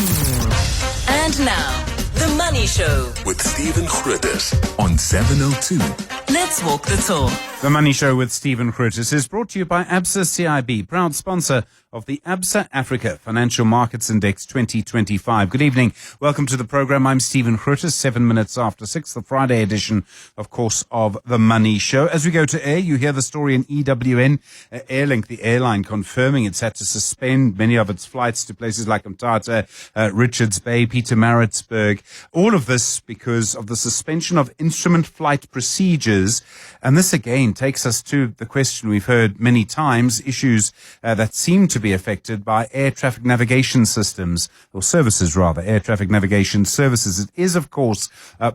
And now, The Money Show with Stephen Grootes on 702. Let's walk the talk. The Money Show with Stephen Grootes is brought to you by ABSA CIB, proud sponsor of the ABSA Africa Financial Markets Index 2025. Good evening. Welcome to the program. I'm Stephen Grootes, 7 minutes after 6, the Friday edition, of course, of The Money Show. As we go to air, you hear the story in EWN. Airlink, the airline, confirming it's had to suspend many of its flights to places like Mthatha, Richards Bay, Pietermaritzburg. All of this because of the suspension of instrument flight procedures. And this again takes us to the question we've heard many times, issues that seem to be affected by air traffic navigation systems, or services rather, air traffic navigation services. It is, of course,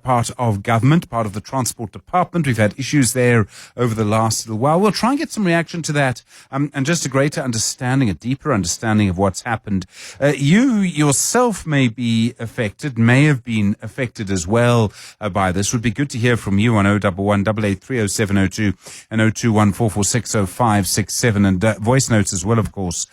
part of government, part of the Transport Department. We've had issues there over the last little while. We'll try and get some reaction to that and just a greater understanding, a deeper understanding of what's happened. You yourself may be affected, may have been affected as well by this. Would be good to hear from you on 011 883 0702 and 0214460567 and voice notes as well, of course,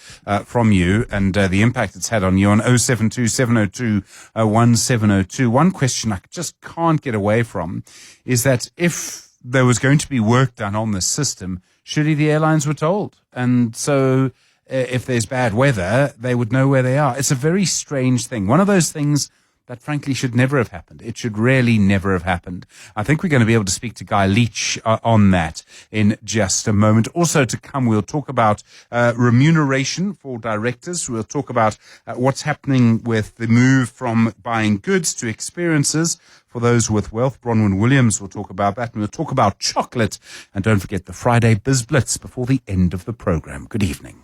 from you and the impact it's had on you on 072 702 1702. One question I just can't get away from is that if there was going to be work done on this system, surely the airlines were told. And so if there's bad weather, they would know where they are. It's a very strange thing. One of those things that frankly should never have happened. It should really never have happened. I think we're going to be able to speak to Guy Leach on that in just a moment. Also to come, we'll talk about remuneration for directors. We'll talk about what's happening with the move from buying goods to experiences for those with wealth. Bronwyn Williams will talk about that. And we'll talk about chocolate. And don't forget the Friday Biz Blitz before the end of the program. Good evening.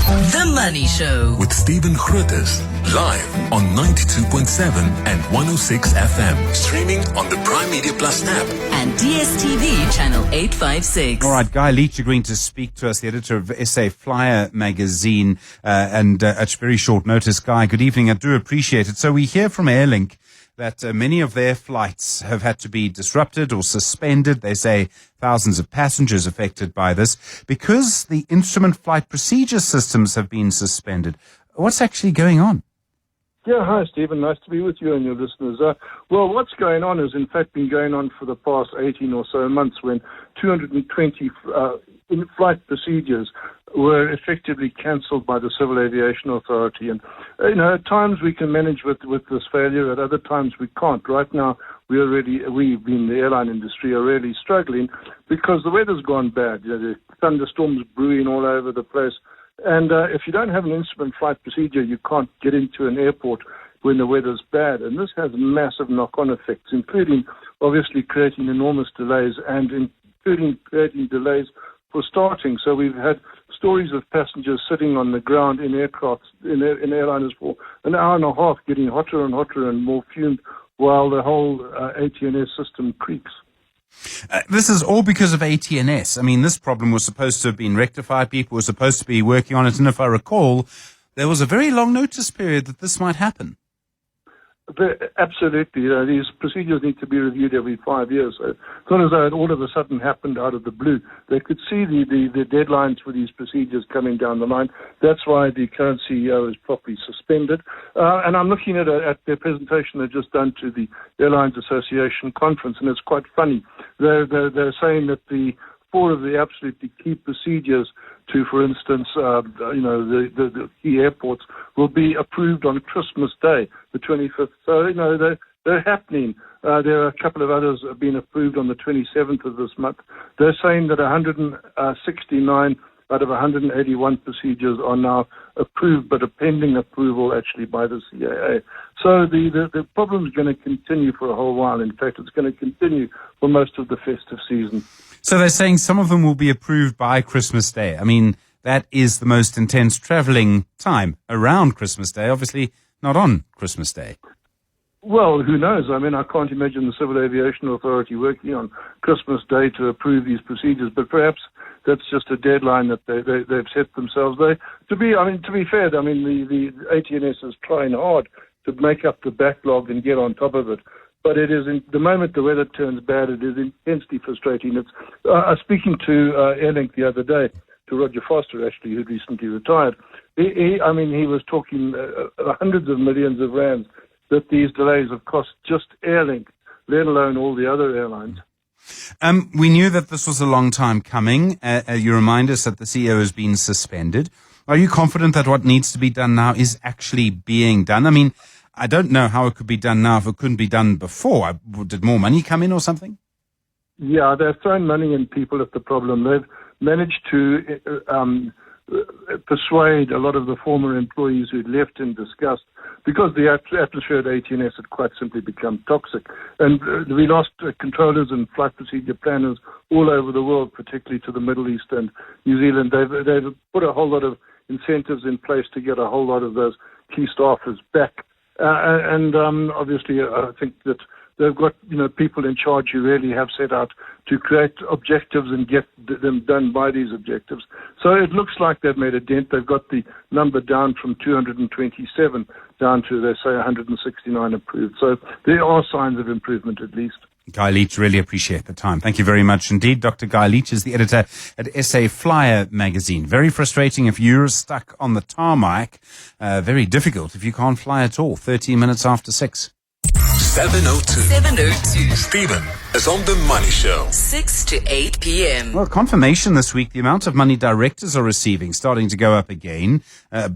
The Money Show With Stephen Grootes, live on 92.7 and 106 FM. Streaming on the Prime Media Plus app. and DSTV channel 856. All right, Guy Leach agreeing to speak to us, the editor of SA Flyer magazine, and at very short notice. Guy, good evening. I do appreciate it. So we hear from Airlink that many of their flights have had to be disrupted or suspended. They say thousands of passengers affected by this because the instrument flight procedure systems have been suspended. What's actually going on? Yeah, hi, Stephen. Nice to be with you and your listeners. Well, what's going on has, in fact, been going on for the past 18 or so months when 220 in-flight procedures were effectively cancelled by the Civil Aviation Authority. And, at times we can manage with this failure. At other times we can't. Right now, we, being the airline industry, are really struggling because the weather's gone bad. The thunderstorms brewing all over the place. And if you don't have an instrument flight procedure, you can't get into an airport when the weather's bad. And this has massive knock-on effects, including obviously creating enormous delays and including creating delays for starting. So we've had stories of passengers sitting on the ground in aircraft, in airliners for an hour and a half, getting hotter and hotter and more fumed while the whole ATNS system creaks. This is all because of ATNS. I mean, this problem was supposed to have been rectified. People were supposed to be working on it. And if I recall, there was a very long notice period that this might happen. Absolutely. These procedures need to be reviewed every 5 years. So it's not as though it all of a sudden happened out of the blue. They could see the deadlines for these procedures coming down the line. That's why the current CEO is properly suspended. And I'm looking at their presentation they've just done to the Airlines Association conference, and it's quite funny. They're saying that the four of the absolutely key procedures to, for instance, the key airports will be approved on Christmas Day, the 25th. So, they're happening. There are a couple of others that have been approved on the 27th of this month. They're saying that 169 out of 181 procedures are now approved, but are pending approval actually by the CAA. So the problem is going to continue for a whole while. In fact, it's going to continue for most of the festive season. So they're saying some of them will be approved by Christmas Day. I mean, that is the most intense traveling time around Christmas Day, obviously not on Christmas Day. Well, who knows? I mean, I can't imagine the Civil Aviation Authority working on Christmas Day to approve these procedures, but perhaps that's just a deadline that they've set themselves. To be fair, the ATNS is trying hard to make up the backlog and get on top of it. But it is, the moment the weather turns bad, it is intensely frustrating. Speaking to Airlink the other day, to Roger Foster, actually, who'd recently retired. He was talking hundreds of millions of rands that these delays have cost just Airlink, let alone all the other airlines. We knew that this was a long time coming. You remind us that the CEO has been suspended. Are you confident that what needs to be done now is actually being done? I mean, I don't know how it could be done now if it couldn't be done before. Did more money come in or something? Yeah, they've thrown money in people at the problem. They've managed to persuade a lot of the former employees who'd left in disgust because the atmosphere at AT&S had quite simply become toxic. And we lost controllers and flight procedure planners all over the world, particularly to the Middle East and New Zealand. They've put a whole lot of incentives in place to get a whole lot of those key staffers back. Obviously, I think that they've got people in charge who really have set out to create objectives and get them done by these objectives. So it looks like they've made a dent. They've got the number down from 227 down to, they say, 169 approved. So there are signs of improvement at least. Guy Leach, really appreciate the time. Thank you very much indeed. Dr. Guy Leach is the editor at SA Flyer magazine. Very frustrating if you're stuck on the tarmac. Very difficult if you can't fly at all. 13 minutes after 6. 7:02. 7:02. Stephen is on The Money Show. 6 to 8 p.m. Well, confirmation this week, the amount of money directors are receiving starting to go up again,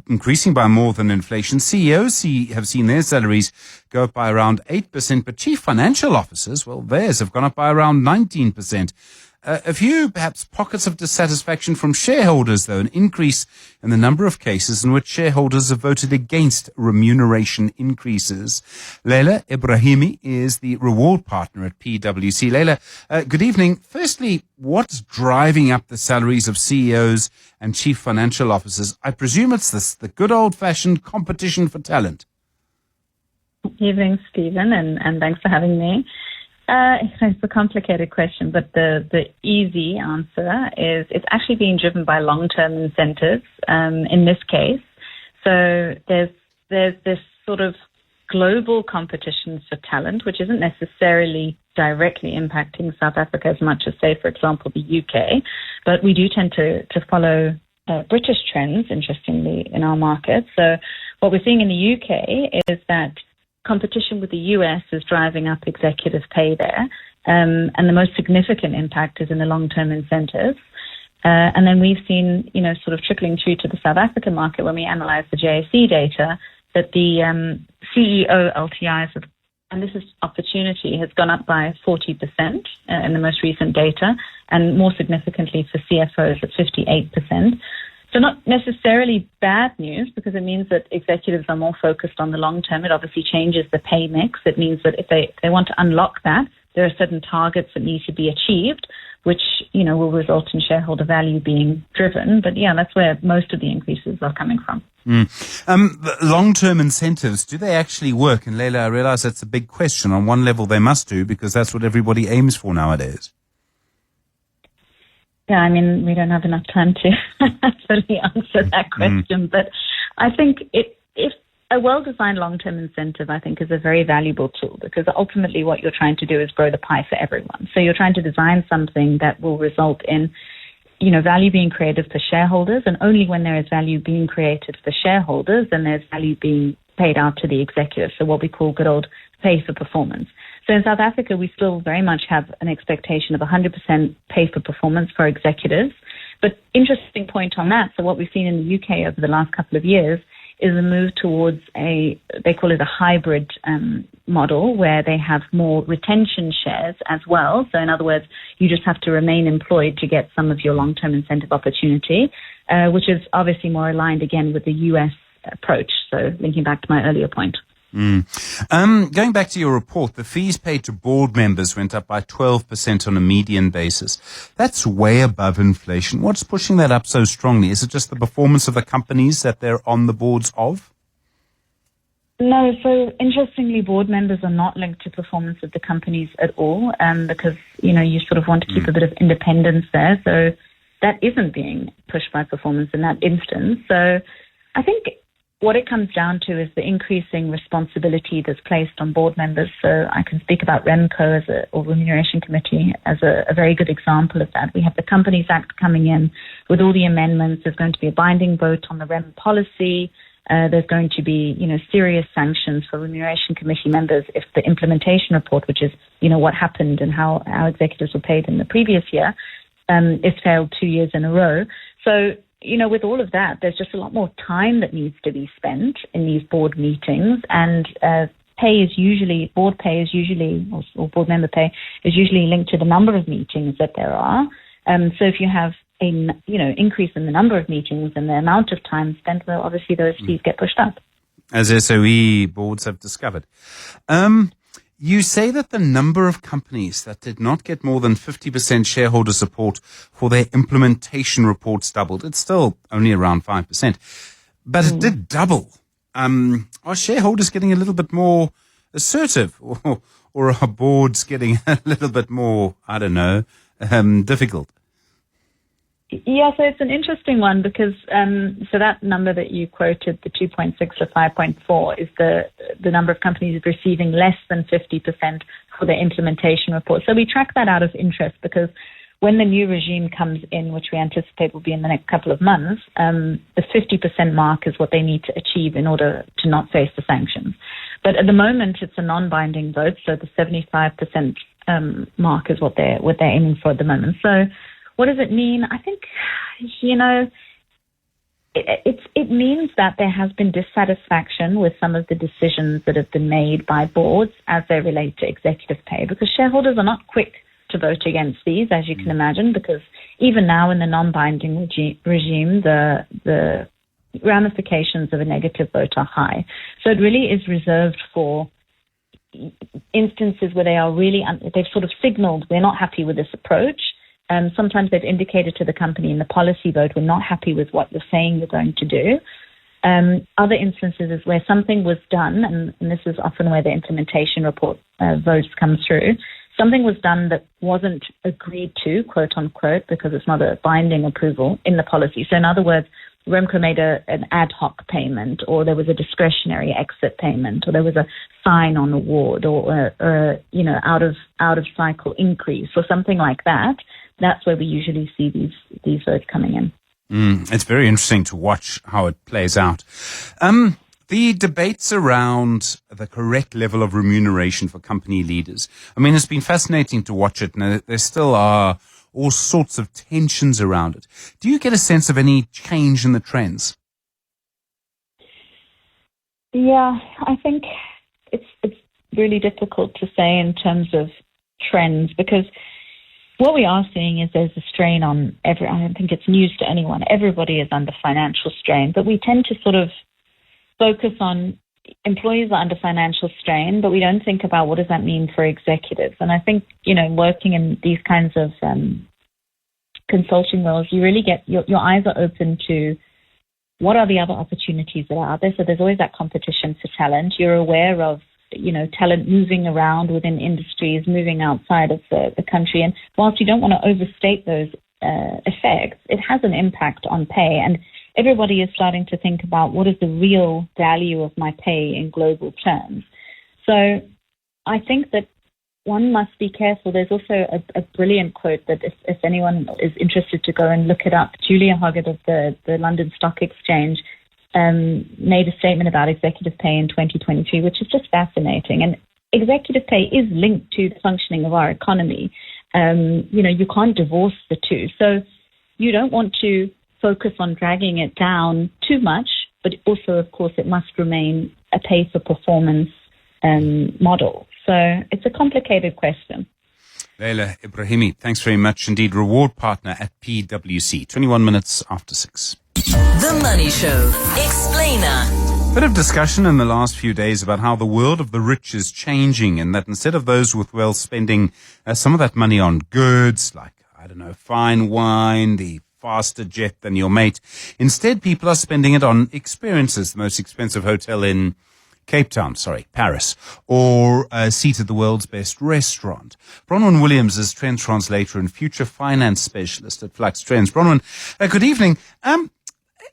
increasing by more than inflation. CEOs have seen their salaries go up by around 8%, but chief financial officers, well, theirs have gone up by around 19%. A few, perhaps, pockets of dissatisfaction from shareholders, though, an increase in the number of cases in which shareholders have voted against remuneration increases. Leila Ebrahimi is the reward partner at PwC. Leila, good evening. Firstly, what's driving up the salaries of CEOs and chief financial officers? I presume it's the good old-fashioned competition for talent. Evening, Stephen, and thanks for having me. It's a complicated question, but the easy answer is it's actually being driven by long-term incentives in this case. So there's this sort of global competition for talent, which isn't necessarily directly impacting South Africa as much as, say, for example, the UK. But we do tend to follow British trends, interestingly, in our market. So what we're seeing in the UK is that competition with the US is driving up executive pay there, and the most significant impact is in the long-term incentives. And then we've seen, sort of trickling through to the South African market when we analyze the JSE data, that the CEO LTIs, and this is opportunity, has gone up by 40% in the most recent data, and more significantly for CFOs at 58%. So not necessarily bad news, because it means that executives are more focused on the long term. It obviously changes the pay mix. It means that if they want to unlock that, there are certain targets that need to be achieved, which, will result in shareholder value being driven. But yeah, that's where most of the increases are coming from. Long-term incentives, do they actually work? And Leila, I realize that's a big question. On one level, they must do, because that's what everybody aims for nowadays. Yeah, we don't have enough time to fully answer that question, but I think if a well-designed long-term incentive, I think, is a very valuable tool, because ultimately what you're trying to do is grow the pie for everyone. So you're trying to design something that will result in, value being created for shareholders, and only when there is value being created for shareholders, then there's value being paid out to the executive. So what we call good old pay for performance. So in South Africa, we still very much have an expectation of 100% pay for performance for executives. But interesting point on that, so what we've seen in the UK over the last couple of years is a move towards they call it a hybrid model, where they have more retention shares as well. So in other words, you just have to remain employed to get some of your long-term incentive opportunity, which is obviously more aligned again with the US approach. So linking back to my earlier point. Going back to your report, the fees paid to board members went up by 12% on a median basis. That's way above inflation. What's pushing that up so strongly? Is it just the performance of the companies that they're on the boards of? No, so interestingly, board members are not linked to performance of the companies at all, because, you sort of want to keep a bit of independence there. So that isn't being pushed by performance in that instance. So I think what it comes down to is the increasing responsibility that's placed on board members. So I can speak about REMCO or Remuneration Committee as a very good example of that. We have the Companies Act coming in with all the amendments. There's going to be a binding vote on the REM policy. There's going to be, serious sanctions for Remuneration Committee members if the implementation report, which is, what happened and how our executives were paid in the previous year, is failed 2 years in a row. So, with all of that, there's just a lot more time that needs to be spent in these board meetings, and board pay is usually, or board member pay is usually linked to the number of meetings that there are. So if you have increase in the number of meetings and the amount of time spent, well, obviously those fees get pushed up. As SOE boards have discovered. You say that the number of companies that did not get more than 50% shareholder support for their implementation reports doubled. It's still only around 5%, but it did double. Are shareholders getting a little bit more assertive, or are boards getting a little bit more, difficult? Yeah, so it's an interesting one because so that number that you quoted, the 2.6 or 5.4, is the number of companies receiving less than 50% for their implementation report. So we track that out of interest because when the new regime comes in, which we anticipate will be in the next couple of months, the 50% mark is what they need to achieve in order to not face the sanctions. But at the moment, it's a non-binding vote, so the 75% mark is what they're aiming for at the moment. So what does it mean? I think, it means that there has been dissatisfaction with some of the decisions that have been made by boards as they relate to executive pay, because shareholders are not quick to vote against these, as you can imagine, because even now in the non-binding regime, the ramifications of a negative vote are high. So it really is reserved for instances where they've sort of signaled we're not happy with this approach. Sometimes they've indicated to the company in the policy vote, we're not happy with what you're saying you're going to do. Other instances is where something was done, and this is often where the implementation report votes come through. Something was done that wasn't agreed to, quote unquote, because it's not a binding approval in the policy. So in other words, REMCO made an ad hoc payment, or there was a discretionary exit payment, or there was a sign-on award, or out of cycle increase, or something like that. That's where we usually see these votes coming in. It's very interesting to watch how it plays out. The debates around the correct level of remuneration for company leaders. It's been fascinating to watch it, and there still are all sorts of tensions around it. Do you get a sense of any change in the trends? Yeah, I think it's really difficult to say in terms of trends, because what we are seeing is there's a strain on I don't think it's news to anyone. Everybody is under financial strain, but we tend to sort of focus on employees are under financial strain, but we don't think about what does that mean for executives. And I think, working in these kinds of consulting roles, you really get your eyes are open to what are the other opportunities that are out there. So there's always that competition for talent. You're aware of talent moving around within industries, moving outside of the country. And whilst you don't want to overstate those effects, it has an impact on pay. And everybody is starting to think about what is the real value of my pay in global terms. So I think that one must be careful. There's also a brilliant quote that if anyone is interested to go and look it up, Julia Hoggett of the London Stock Exchange made a statement about executive pay in 2023, which is just fascinating. And executive pay is linked to the functioning of our economy. You can't divorce the two. So you don't want to focus on dragging it down too much, but also, of course, it must remain a pay for performance model. So it's a complicated question. Leila Ebrahimi, thanks very much indeed. Reward partner at PwC. 21 minutes after 6. The Money Show. Explainer. Bit of discussion in the last few days about how the world of the rich is changing, and that instead of those with wealth spending some of that money on goods like, fine wine, the faster jet than your mate, instead people are spending it on experiences, the most expensive hotel in Paris, or a seat at the world's best restaurant. Bronwyn Williams is trend translator and future finance specialist at Flux Trends. Bronwyn, good evening.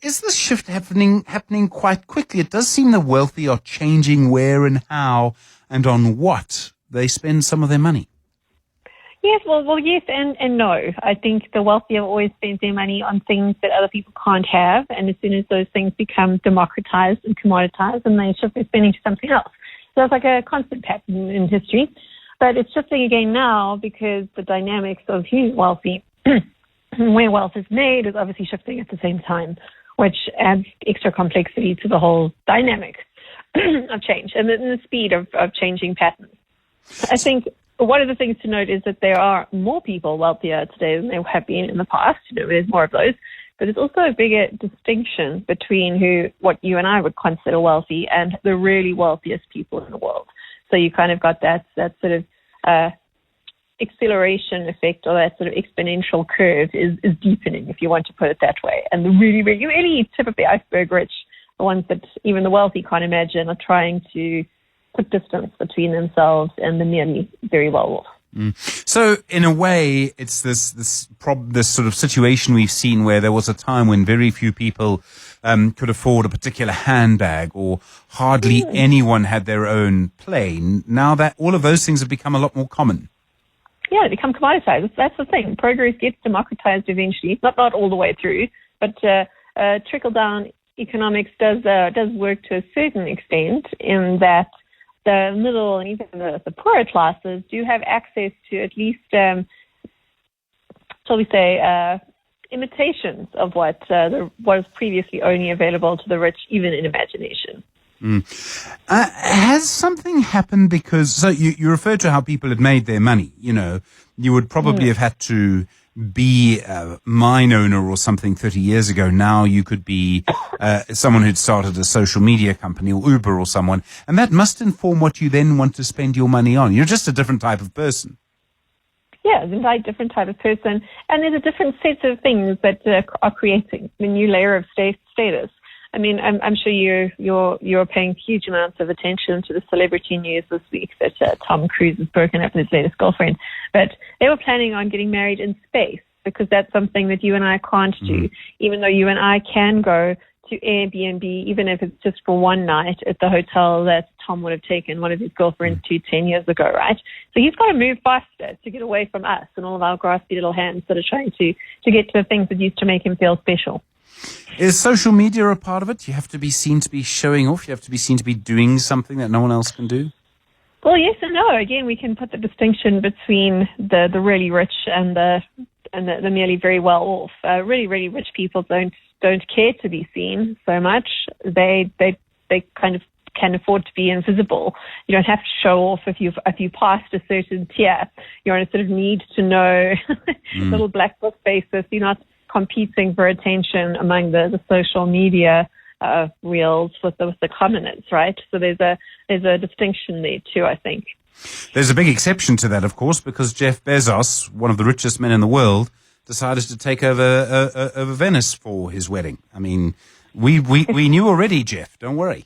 is this shift happening quite quickly? It does seem the wealthy are changing where and how and on what they spend some of their money. Yes, well, yes and no. I think the wealthy have always spent their money on things that other people can't have, and as soon as those things become democratized and commoditized, then they shift their spending to something else. So it's like a constant pattern in history. But it's shifting again now because the dynamics of who's wealthy, where wealth is made, is obviously shifting at the same time, which adds extra complexity to the whole dynamic of change and the speed of changing patterns. I think one of the things to note is that there are more people wealthier today than there have been in the past. There's more of those. But there's also a bigger distinction between what you and I would consider wealthy and the really wealthiest people in the world. So you kind of got that sort of acceleration effect, or that sort of exponential curve is deepening, if you want to put it that way. And the really tip of the iceberg rich, the ones that even the wealthy can't imagine, are trying to put distance between themselves and the merely very well off. So, in a way, it's this sort of situation we've seen where there was a time when very few people could afford a particular handbag, or hardly anyone had their own plane. Now that all of those things have become a lot more common. Yeah, they become commoditized. That's the thing. Progress gets democratized eventually, not all the way through, but trickle-down economics does work to a certain extent, in that the middle and even the poorer classes do have access to at least, shall we say, imitations of what was previously only available to the rich, even in imagination. Has something happened because, so you referred to how people had made their money, you would probably have had to be a mine owner or something 30 years ago. Now you could be someone who'd started a social media company, or Uber or someone, and that must inform what you then want to spend your money on. You're just a different type of person. Yeah, it's a very different type of person, and there's a different set of things that are creating a new layer of status. I mean, I'm sure you're paying huge amounts of attention to the celebrity news this week that Tom Cruise has broken up with his latest girlfriend. But they were planning on getting married in space, because that's something that you and I can't do, even though you and I can go to Airbnb, even if it's just for one night at the hotel that Tom would have taken one of his girlfriends to 10 years ago, right? So he's got to move faster to get away from us and all of our graspy little hands that are trying to get to the things that used to make him feel special. Is social media a part of it? You have to be seen to be showing off. You have to be seen to be doing something that no one else can do. Well, yes and no. Again, we can put the distinction between the really rich and the merely very well off. Really, really rich people don't care to be seen so much. They kind of can afford to be invisible. You don't have to show off if you passed a certain tier. You're on a sort of need to know little black book basis. You're not competing for attention among the social media reels with the commoners, right? So there's a distinction there too, I think. There's a big exception to that, of course, because Jeff Bezos, one of the richest men in the world, decided to take over Venice for his wedding. I mean, we knew already, Jeff. Don't worry.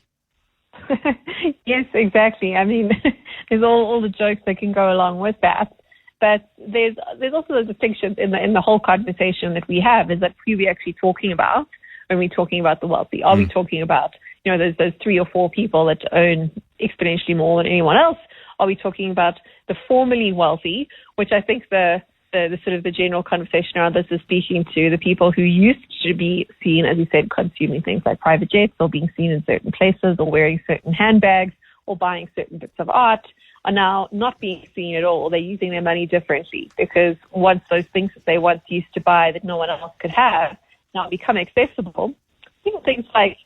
Yes, exactly. I mean, there's all the jokes that can go along with that. But there's also the distinction in the whole conversation that we have, is that who we're actually talking about when we're talking about the wealthy. Are we talking about, those 3 or 4 people that own exponentially more than anyone else? Are we talking about the formerly wealthy, which I think the sort of the general conversation around this is speaking to the people who used to be seen, as you said, consuming things like private jets, or being seen in certain places, or wearing certain handbags, or buying certain bits of art, are now not being seen at all. They're using their money differently, because once those things that they once used to buy that no one else could have now become accessible, even things like,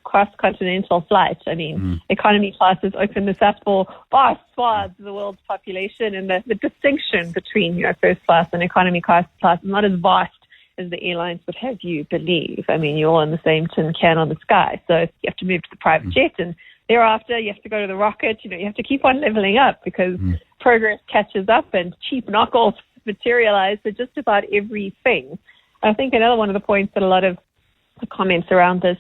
cross-continental flights. I mean, economy classes open this up for vast swaths of the world's population, and the distinction between, first class and economy class is not as vast as the airlines would have you believe. I mean, you're all in the same tin can on the sky. So you have to move to the private jet, and thereafter you have to go to the rocket. You have to keep on leveling up, because progress catches up and cheap knockoffs materialize for just about everything. I think another one of the points that a lot of the comments around this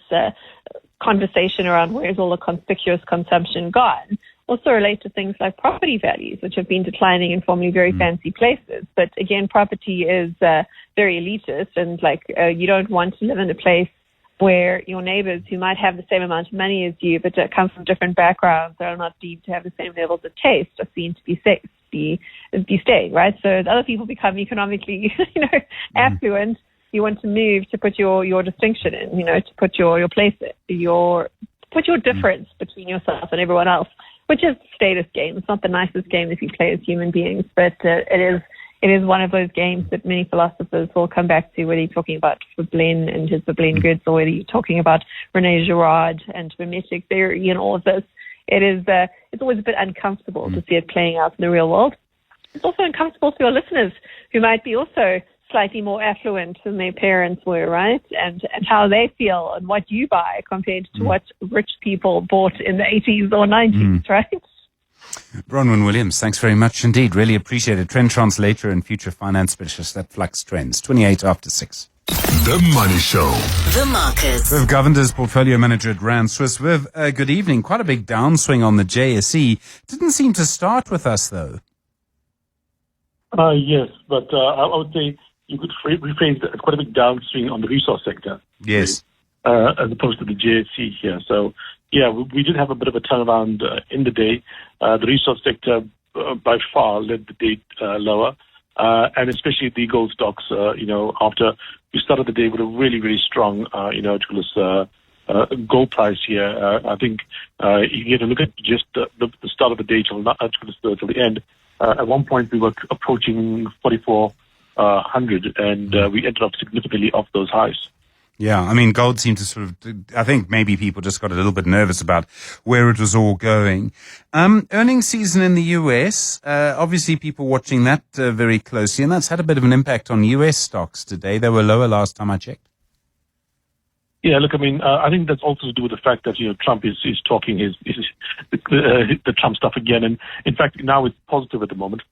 conversation around where's all the conspicuous consumption gone also relate to things like property values, which have been declining in formerly very fancy places. But again, property is very elitist, and you don't want to live in a place where your neighbors who might have the same amount of money as you but come from different backgrounds, that are not deemed to have the same levels of taste, are seen to be staying, right? So as other people become economically, affluent, you want to move to put your distinction in, to put your place, put your difference between yourself and everyone else, which is status game. It's not the nicest game that we play as human beings, but it is one of those games that many philosophers will come back to, whether you're talking about Verlaine and his Verlaine goods, or whether you're talking about René Girard and mimetic theory and all of this. It's always a bit uncomfortable to see it playing out in the real world. It's also uncomfortable for your listeners who might be also slightly more affluent than their parents were, right? And how they feel and what you buy compared to what rich people bought in the 80s or 90s, right? Bronwyn Williams, thanks very much indeed. Really appreciate it. Trend Translator and Future Finance Specialist at Flux Trends. 28 after 6. The Money Show. The markets. Viv Govender's portfolio manager at Rand Swiss. Viv, good evening. Quite a big downswing on the JSE. Didn't seem to start with us, though. Yes, but I would say you could rephrase it as quite a big downswing on the resource sector. Yes. As opposed to the JSE here. So, yeah, we did have a bit of a turnaround in the day. The resource sector by far led the day lower. And especially the gold stocks, after we started the day with a really, really strong, gold price here. I think you get to look at just the start of the day till the end. At one point, we were approaching 4,400, and we ended up significantly off those highs. Yeah, I mean, gold seemed to I think maybe people just got a little bit nervous about where it was all going. Earnings season in the US, obviously people watching that very closely, and that's had a bit of an impact on US stocks today. They were lower last time I checked. Yeah, look, I mean, I think that's also to do with the fact that, Trump is talking the Trump stuff again. And in fact, now it's positive at the moment.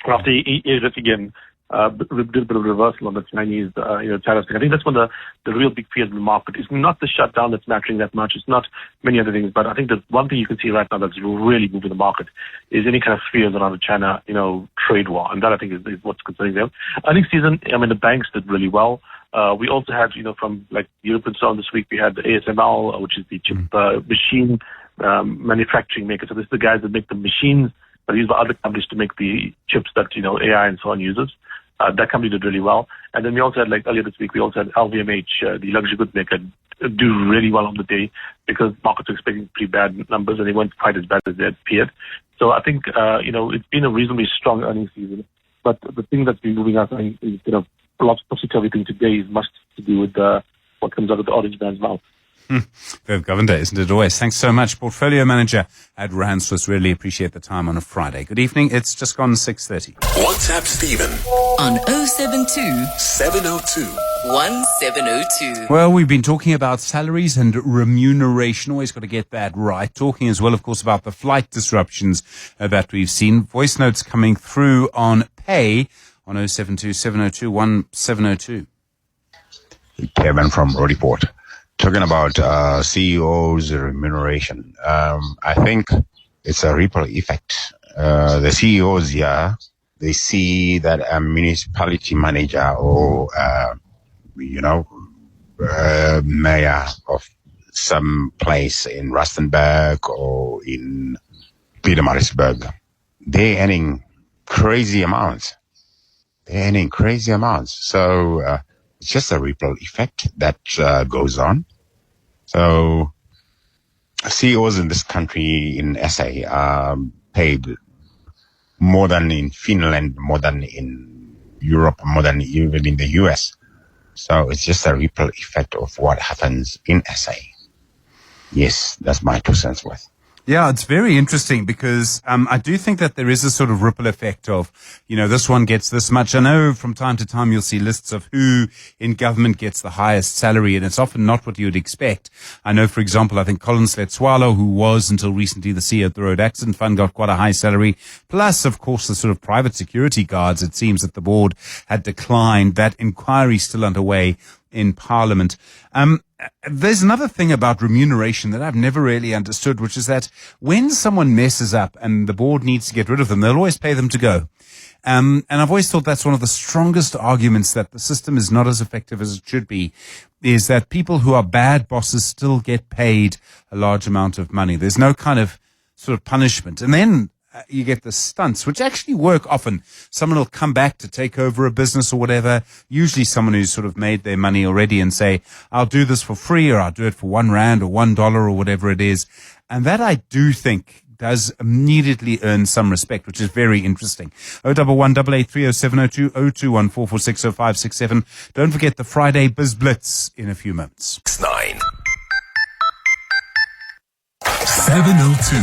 After he is again, did a bit of a reversal on the Chinese, tariffs thing. I think that's one of the real big fears in the market. It's not the shutdown that's mattering that much. It's not many other things. But I think the one thing you can see right now that's really moving the market is any kind of fears around the China, trade war. And that, I think, is what's concerning them. Earnings season, the banks did really well. We also had, from like Europe and so on this week, we had the ASML, which is the chip machine manufacturing maker. So this is the guys that make the machines, but used by other companies to make the chips that, AI and so on uses. That company did really well. And then we also had, like earlier this week, we also had LVMH, the luxury goods maker, do really well on the day because markets were expecting pretty bad numbers and they weren't quite as bad as they had feared. So I think, it's been a reasonably strong earnings season. But the thing that's been moving us, I think, is, a lot of everything today is much to do with what comes out of the orange man's mouth. Viv Govender, isn't it always? Thanks so much. Portfolio manager at Rand Swiss. Really appreciate the time on a Friday. Good evening. It's just gone 6:30. WhatsApp Stephen on 072 702 1702. Well, we've been talking about salaries and remuneration. Always got to get that right. Talking as well, of course, about the flight disruptions that we've seen. Voice notes coming through on pay on 072 702 1702. Kevin from Rodiport. Talking about CEOs' remuneration, I think it's a ripple effect. The CEOs here, they see that a municipality manager or, mayor of some place in Rustenburg or in Pietermaritzburg, they're earning crazy amounts. So, it's just a ripple effect that goes on. So CEOs in this country, in SA, are paid more than in Finland, more than in Europe, more than even in the US. So it's just a ripple effect of what happens in SA. Yes, that's my 2 cents worth. Yeah, it's very interesting because I do think that there is a sort of ripple effect of, this one gets this much. I know from time to time you'll see lists of who in government gets the highest salary, and it's often not what you would expect. I know, for example, I think Colin Sletswalo, who was until recently the CEO of the Road Accident Fund, got quite a high salary. Plus, of course, the sort of private security guards, it seems that the board had declined. That inquiry still underway in Parliament. There's another thing about remuneration that I've never really understood, which is that when someone messes up and the board needs to get rid of them, they'll always pay them to go. And I've always thought that's one of the strongest arguments that the system is not as effective as it should be, is that people who are bad bosses still get paid a large amount of money. There's no kind of sort of punishment. And then you get the stunts, which actually work often. Someone will come back to take over a business or whatever, usually someone who's sort of made their money already, and say, I'll do this for free, or I'll do it for R1 or $1 or whatever it is. And that I do think does immediately earn some respect, which is very interesting. 011 8830702 021 446 0567. Don't forget the Friday Biz Blitz in a few moments. 9. 702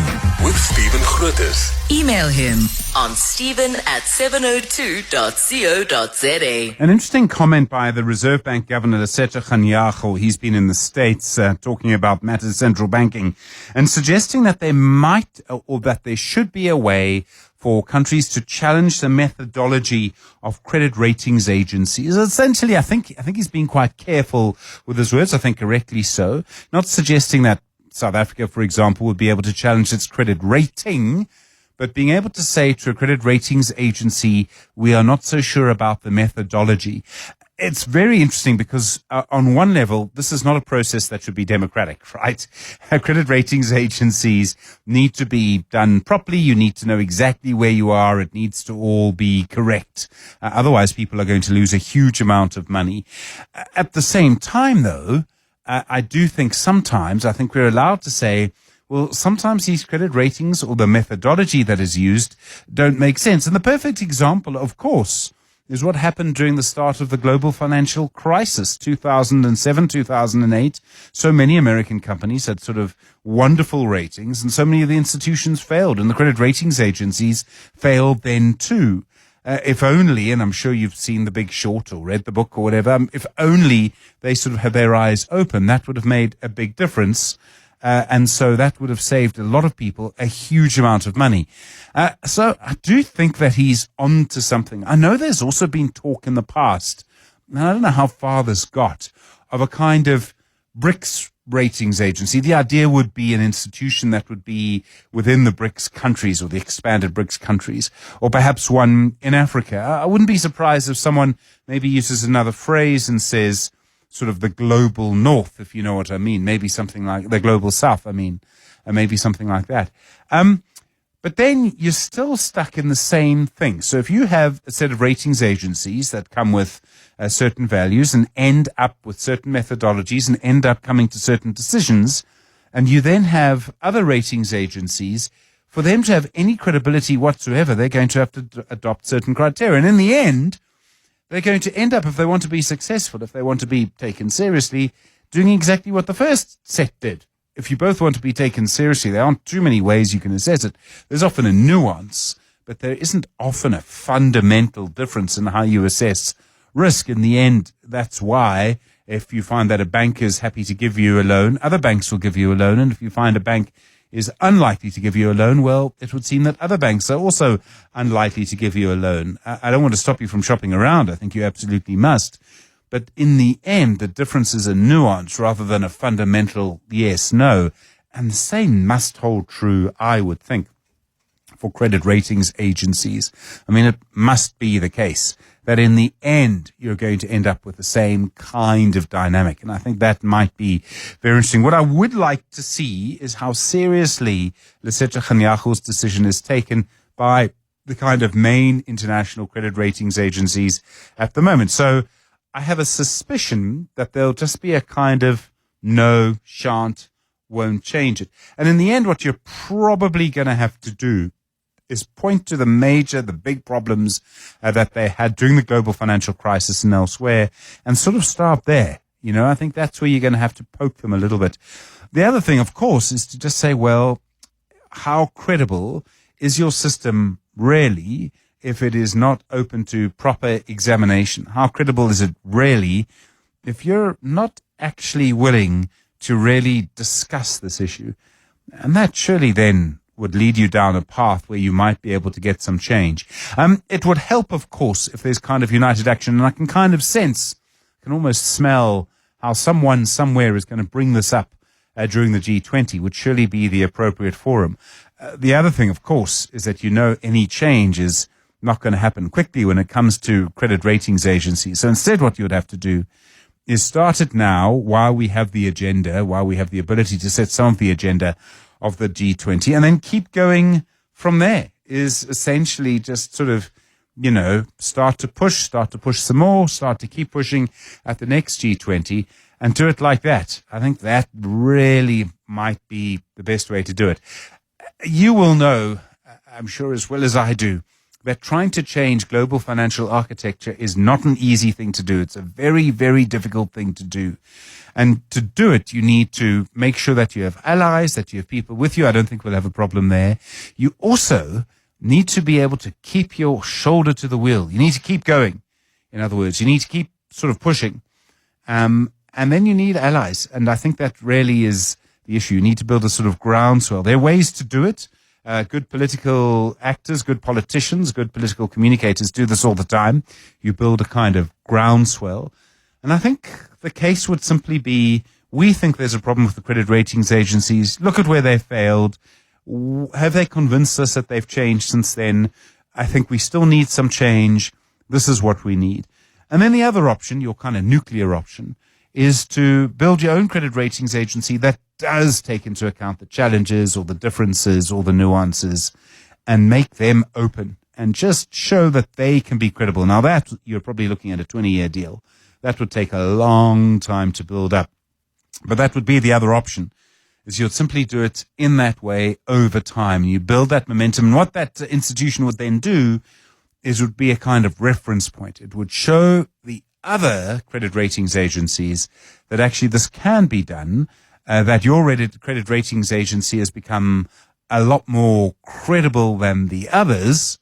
with Stephen Grootes. Email him on stephen@702.co.za. An interesting comment by the Reserve Bank Governor, Leila. He's been in the States talking about matters of central banking and suggesting that there might or that there should be a way for countries to challenge the methodology of credit ratings agencies. Essentially, I think he's been quite careful with his words, I think correctly so, not suggesting that South Africa, for example, would be able to challenge its credit rating, but being able to say to a credit ratings agency, we are not so sure about the methodology. It's very interesting because on one level, this is not a process that should be democratic, right? Credit ratings agencies need to be done properly. You need to know exactly where you are. It needs to all be correct. Otherwise, people are going to lose a huge amount of money. At the same time, though, I do think sometimes, I think we're allowed to say, well, sometimes these credit ratings or the methodology that is used don't make sense. And the perfect example, of course, is what happened during the start of the global financial crisis, 2007, 2008. So many American companies had sort of wonderful ratings, and so many of the institutions failed, and the credit ratings agencies failed then too. If only, and I'm sure you've seen The Big Short or read the book or whatever, if only they sort of had their eyes open, that would have made a big difference. And so that would have saved a lot of people a huge amount of money. So I do think that he's on to something. I know there's also been talk in the past, and I don't know how far this got, of a kind of BRICS ratings agency. The idea would be an institution that would be within the BRICS countries or the expanded BRICS countries, or perhaps one in Africa. I wouldn't be surprised if someone maybe uses another phrase and says sort of the global north, if you know what I mean. Maybe something like the global south, maybe something like that. But then you're still stuck in the same thing. So if you have a set of ratings agencies that come with certain values and end up with certain methodologies and end up coming to certain decisions, and you then have other ratings agencies, for them to have any credibility whatsoever, they're going to have to adopt certain criteria. And in the end, they're going to end up, if they want to be successful, if they want to be taken seriously, doing exactly what the first set did. If you both want to be taken seriously, there aren't too many ways you can assess it. There's often a nuance, but there isn't often a fundamental difference in how you assess risk. In the end, that's why if you find that a bank is happy to give you a loan, other banks will give you a loan. And if you find a bank is unlikely to give you a loan, well, it would seem that other banks are also unlikely to give you a loan. I don't want to stop you from shopping around. I think you absolutely must. But in the end, the difference is a nuance rather than a fundamental yes, no. And the same must hold true, I would think, for credit ratings agencies. I mean, it must be the case that in the end, you're going to end up with the same kind of dynamic. And I think that might be very interesting. What I would like to see is how seriously Lesetja decision is taken by the kind of main international credit ratings agencies at the moment. So I have a suspicion that there'll just be a kind of no, shan't, won't change it. And in the end, what you're probably going to have to do is point to the big problems that they had during the global financial crisis and elsewhere, and sort of start there. You know, I think that's where you're going to have to poke them a little bit. The other thing, of course, is to just say, well, how credible is your system really if it is not open to proper examination? How credible is it really if you're not actually willing to really discuss this issue? And that surely then would lead you down a path where you might be able to get some change. It would help, of course, if there's kind of united action, and I can kind of sense can almost smell how someone somewhere is going to bring this up during the G20, would surely be the appropriate forum. The other thing, of course, is that any change is not going to happen quickly when it comes to credit ratings agencies. So instead, what you would have to do is start it now while we have the agenda, while we have the ability to set some of the agenda of the G20, and then keep going from there. Is essentially just sort of, start to push some more, start to keep pushing at the next G20 and do it like that. I think that really might be the best way to do it. You will know, I'm sure as well as I do, that trying to change global financial architecture is not an easy thing to do. It's a very, very difficult thing to do. And to do it, you need to make sure that you have allies, that you have people with you. I don't think we'll have a problem there. You also need to be able to keep your shoulder to the wheel. You need to keep going. In other words, you need to keep sort of pushing. And then you need allies. And I think that really is the issue. You need to build a sort of groundswell. There are ways to do it. Good political actors, good politicians, good political communicators do this all the time. You build a kind of groundswell. And I think the case would simply be, we think there's a problem with the credit ratings agencies. Look at where they failed. Have they convinced us that they've changed since then? I think we still need some change. This is what we need. And then the other option, your kind of nuclear option, is to build your own credit ratings agency that does take into account the challenges or the differences or the nuances and make them open and just show that they can be credible. Now that you're probably looking at a 20-year deal. That would take a long time to build up. But that would be the other option, is you'd simply do it in that way over time. You build that momentum. And what that institution would then do is would be a kind of reference point. It would show the other credit ratings agencies that actually this can be done, that your credit ratings agency has become a lot more credible than the others,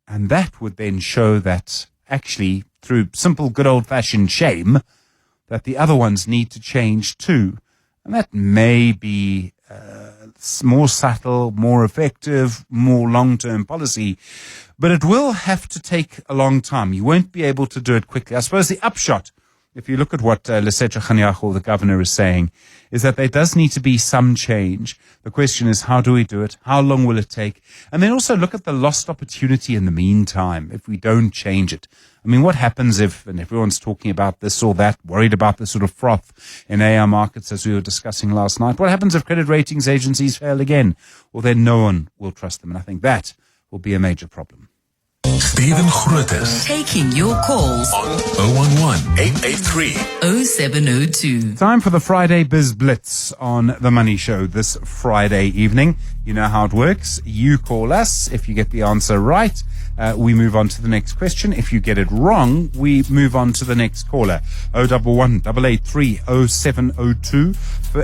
and that would then show that actually through simple good old-fashioned shame that the other ones need to change too. And that may be more subtle, more effective, more long-term policy, but it will have to take a long time. You won't be able to do it quickly. I suppose the upshot, if you look at what Lesetja Kganyago, the governor, is saying, is that there does need to be some change. The question is, how do we do it? How long will it take? And then also look at the lost opportunity in the meantime if we don't change it. I mean, what happens if, and everyone's talking about this or that, worried about the sort of froth in AR markets as we were discussing last night? What happens if credit ratings agencies fail again? Well, then no one will trust them. And I think that will be a major problem. Stephen Grootes Taking your calls on 011-883-0702. Time for the Friday Biz Blitz on The Money Show this Friday evening. You know how it works. You call us. If you get the answer right, we move on to the next question. If you get it wrong, we move on to the next caller. 011-883-0702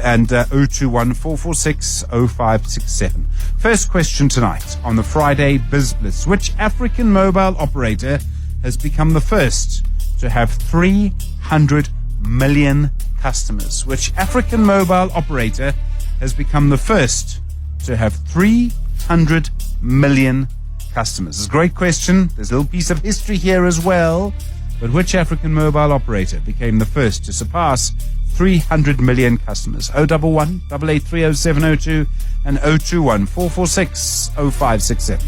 and 021-446-0567. First question tonight on the Friday Biz Blitz. Which African mobile operator has become the first to have 300 million customers? Which African mobile operator has become the first to have 300 million customers? It's a great question. There's a little piece of history here as well. But which African mobile operator became the first to surpass 300 million customers? 011-883-0702 and 021-446-0567.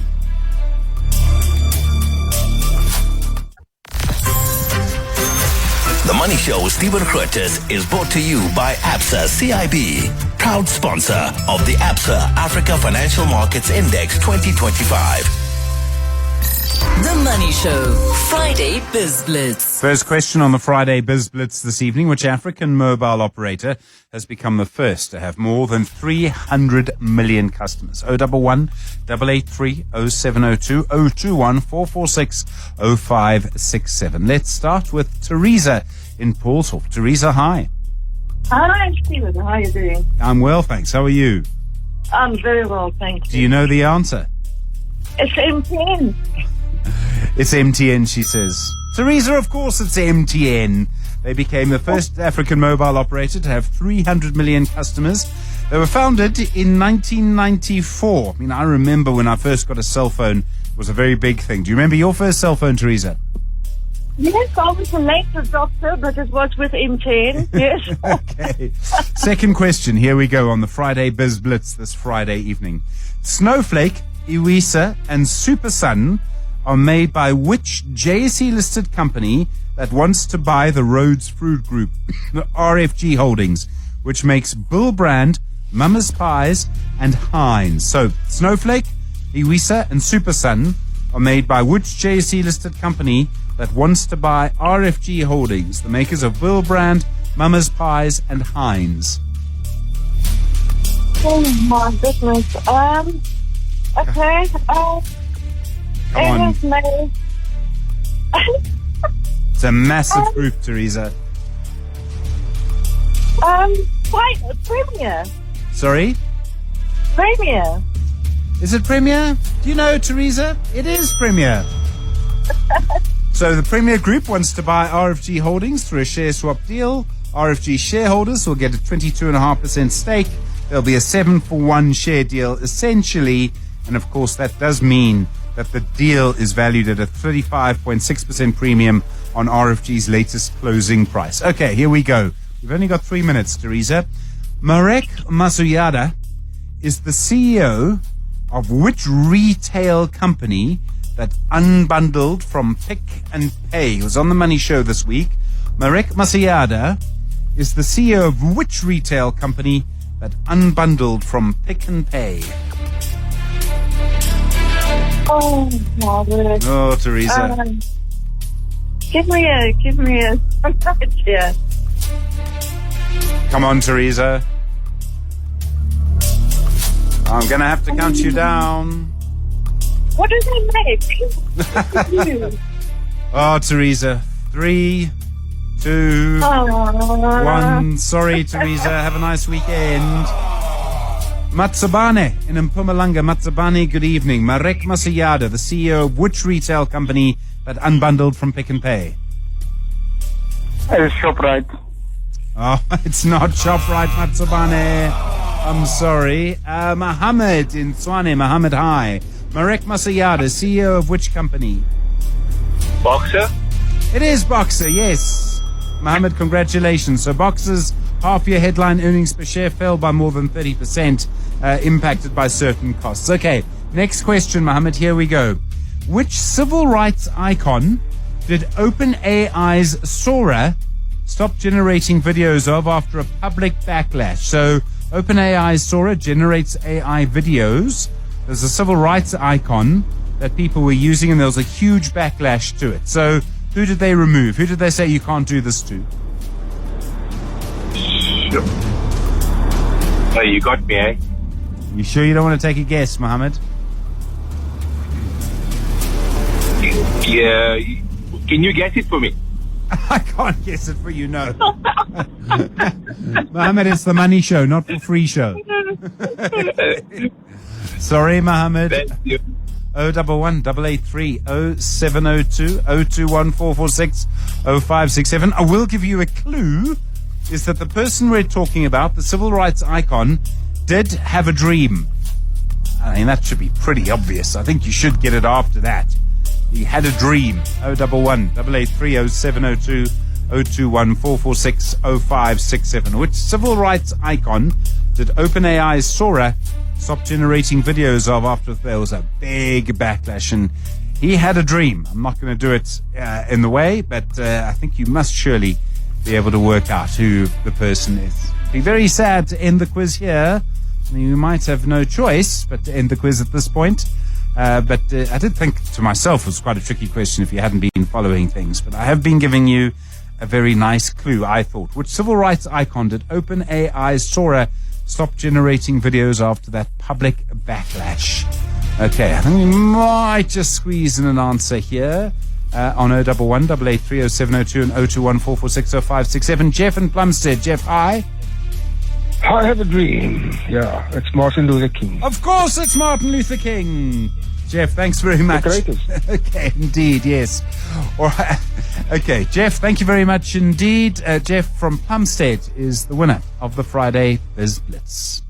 The Money Show with Stephen Grootes is brought to you by Absa CIB, proud sponsor of the Absa Africa Financial Markets Index 2025. The Money Show, Friday Biz Blitz. First question on the Friday Biz Blitz this evening. Which African mobile operator has become the first to have more than 300 million customers? 011-883-0702, 021-446-0567. Let's start with Teresa in Paulshof. Teresa, hi. Hi, Stephen. How are you doing? I'm well, thanks. How are you? I'm very well, thank you. Do you know the answer? It's MTN. It's MTN, she says. Teresa, of course it's MTN. They became the first African mobile operator to have 300 million customers. They were founded in 1994. I mean, I remember when I first got a cell phone, it was a very big thing. Do you remember your first cell phone, Teresa? Yes, I was a later doctor, but it was with M10. Yes. Okay. Second question. Here we go on the Friday Biz Blitz this Friday evening. Snowflake, Iwisa, and Super Sun are made by which JSE-listed company that wants to buy the Rhodes Fruit Group, RFG Holdings, which makes Bull Brand, Mama's Pies, and Heinz? So, Snowflake, Iwisa, and Super Sun are made by which JSE-listed company that wants to buy RFG Holdings, the makers of Bull Brand, Mama's Pies, and Heinz? Oh my goodness. Okay. Come on. It's a massive group, Teresa. Premier. Sorry? Premier. Is it Premier? Do you know, Teresa? It is Premier. So the Premier Group wants to buy RFG Holdings through a share swap deal. RFG shareholders will get a 22.5% stake. There'll be a 7-for-1 share deal, essentially. And of course, that does mean that the deal is valued at a 35.6% premium on RFG's latest closing price. Okay, here we go. We've only got 3 minutes, Teresa. Marek Masuyada is the CEO of which retail company that unbundled from Pick and Pay? He was on the Money Show this week. Marek Masuyada is the CEO of which retail company that unbundled from Pick and Pay? Oh, my word. Oh, Teresa. Give me a idea. Come on, Teresa. I'm going to have to count you down. What does it make? Oh, Teresa. 3, 2, 1. Sorry, Teresa. Have a nice weekend. Matsabane in Mpumalanga. Matsabane, good evening. Marek Masuyada, the CEO of which retail company that unbundled from Pick and Pay? It's ShopRite. Oh, it's not ShopRite, Matsabane. I'm sorry. Mohammed in Swane. Mohammed, hi. Marek Masuyada, CEO of which company? Boxer? It is Boxer, yes. Mohammed, congratulations. So Boxer's half-year headline earnings per share fell by more than 30%, impacted by certain costs. Okay, next question, Mohammed. Here we go. Which civil rights icon did OpenAI's Sora stop generating videos of after a public backlash? So OpenAI's Sora generates AI videos. There's a civil rights icon that people were using, and there was a huge backlash to it. So who did they remove? Who did they say you can't do this to? Sure. Oh, you got me, eh? You sure you don't want to take a guess, Mohammed? Yeah. Can you guess it for me? I can't guess it for you, no. Mohammed, it's the money show, not the free show. Sorry, Mohammed. Thank you. 011 883 0702 021 446 0567. I will give you a clue, is that the person we're talking about, the civil rights icon, did have a dream. I mean, that should be pretty obvious. I think you should get it after that. He had a dream. 011 883 0702 021 446 0567. Which civil rights icon did OpenAI's Sora stop generating videos of after there was a big backlash? And he had a dream. I'm not going to do it in the way, but I think you must surely be able to work out who the person is. It'd be very sad to end the quiz here. I mean, you might have no choice but to end the quiz at this point. But I did think to myself it was quite a tricky question if you hadn't been following things. But I have been giving you a very nice clue, I thought. Which civil rights icon did OpenAI's Sora stop generating videos after that public backlash? Okay, I think we might just squeeze in an answer here on 011 883 0702 and 021 446 0567. Jeff in Plumstead. Jeff, hi. I have a dream. Yeah, it's Martin Luther King. Of course, it's Martin Luther King. Jeff, thanks very much. The greatest. Okay, indeed, yes. All right. Okay, Jeff, thank you very much indeed. Jeff from Plumstead is the winner of the Friday Biz Blitz.